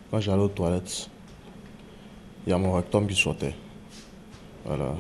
Quand j'allais aux toilettes, il y a mon rectum qui sortait. Voilà.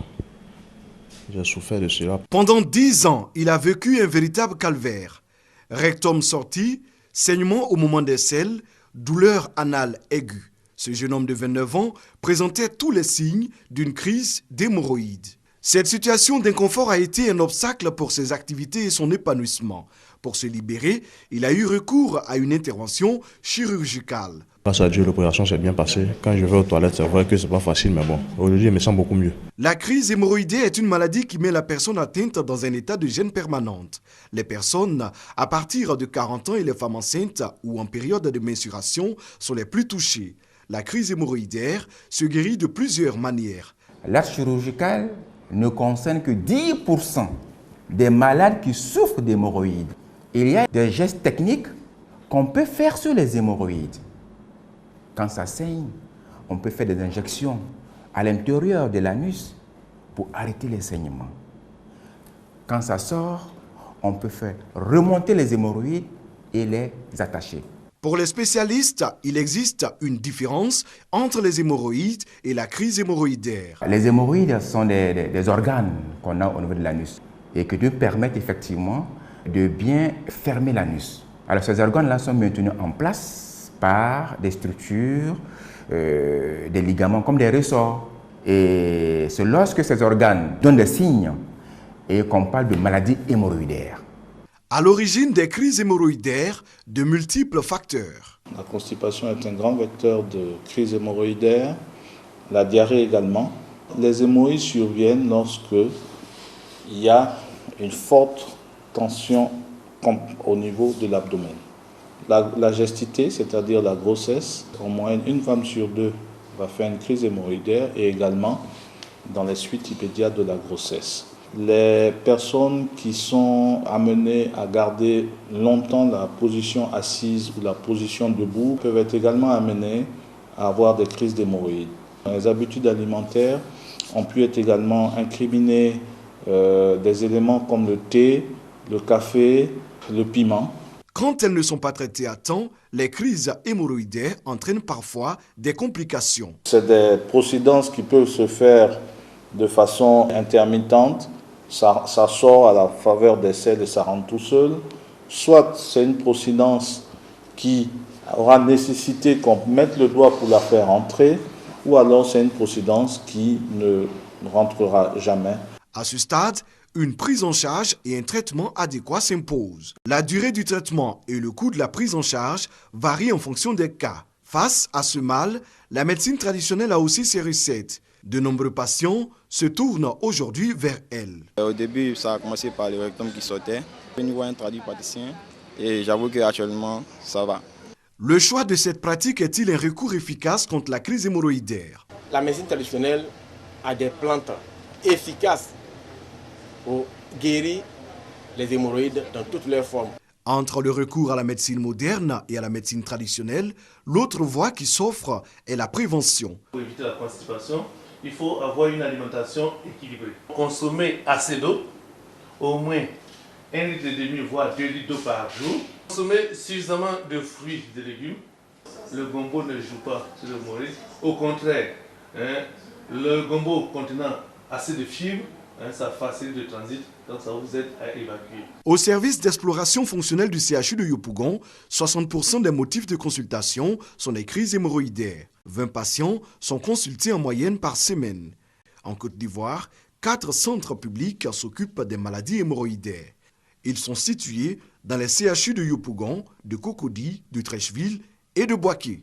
J'ai souffert de cela. Pendant 10 ans, il a vécu un véritable calvaire. Rectum sorti, saignement au moment des selles, douleur anale aiguë. Ce jeune homme de 29 ans présentait tous les signes d'une crise d'hémorroïdes. Cette situation d'inconfort a été un obstacle pour ses activités et son épanouissement. Pour se libérer, il a eu recours à une intervention chirurgicale. Grâce à Dieu, l'opération s'est bien passée. Quand je vais aux toilettes, c'est vrai que c'est pas facile, mais bon, aujourd'hui, je me sens beaucoup mieux. La crise hémorroïdaire est une maladie qui met la personne atteinte dans un état de gêne permanente. Les personnes à partir de 40 ans et les femmes enceintes ou en période de menstruation sont les plus touchées. La crise hémorroïdaire se guérit de plusieurs manières. L'acte chirurgical ne concerne que 10% des malades qui souffrent d'hémorroïdes. Il y a des gestes techniques qu'on peut faire sur les hémorroïdes. Quand ça saigne, on peut faire des injections à l'intérieur de l'anus pour arrêter les saignements. Quand ça sort, on peut faire remonter les hémorroïdes et les attacher. Pour les spécialistes, il existe une différence entre les hémorroïdes et la crise hémorroïdaire. Les hémorroïdes sont des organes qu'on a au niveau de l'anus et qui nous permettent effectivement de bien fermer l'anus. Alors ces organes-là sont maintenus en place par des structures, des ligaments comme des ressorts. Et c'est lorsque ces organes donnent des signes et qu'on parle de maladie hémorroïdaire. À l'origine des crises hémorroïdaires, de multiples facteurs. La constipation est un grand vecteur de crise hémorroïdaire, la diarrhée également. Les hémorroïdes surviennent lorsque il y a une forte tension au niveau de l'abdomen. La gestité, c'est-à-dire la grossesse, en moyenne, une femme sur deux va faire une crise hémorroïdaire et également dans les suites immédiates de la grossesse. Les personnes qui sont amenées à garder longtemps la position assise ou la position debout peuvent être également amenées à avoir des crises d'hémorroïdes. Les habitudes alimentaires ont pu être également incriminées des éléments comme le thé, le café, le piment. Quand elles ne sont pas traitées à temps, les crises hémorroïdaires entraînent parfois des complications. C'est des procédances qui peuvent se faire de façon intermittente. Ça sort à la faveur des selles et ça rentre tout seul. Soit c'est une procédance qui aura nécessité qu'on mette le doigt pour la faire entrer, ou alors c'est une procédance qui ne rentrera jamais. À ce stade, une prise en charge et un traitement adéquat s'imposent. La durée du traitement et le coût de la prise en charge varient en fonction des cas. Face à ce mal, la médecine traditionnelle a aussi ses recettes. De nombreux patients se tournent aujourd'hui vers elle. Au début, ça a commencé par le rectum qui sortait. Je vois un tradupraticien et j'avoue qu'actuellement, ça va. Le choix de cette pratique est-il un recours efficace contre la crise hémorroïdaire? La médecine traditionnelle a des plantes efficaces pour guérir les hémorroïdes dans toutes leurs formes. Entre le recours à la médecine moderne et à la médecine traditionnelle, l'autre voie qui s'offre est la prévention. Pour éviter la constipation, il faut avoir une alimentation équilibrée. Consommer assez d'eau, au moins 1,5 litre voire 2 litres d'eau par jour. Consommer suffisamment de fruits et de légumes. Le gombo ne joue pas sur l'hémorroïde. Au contraire, le gombo contenant assez de fibres, ça facilite le transit, donc ça vous aide à évacuer. Au service d'exploration fonctionnelle du CHU de Yopougon, 60% des motifs de consultation sont des crises hémorroïdaires. 20 patients sont consultés en moyenne par semaine. En Côte d'Ivoire, 4 centres publics s'occupent des maladies hémorroïdaires. Ils sont situés dans les CHU de Yopougon, de Cocody, de Treichville et de Boaké.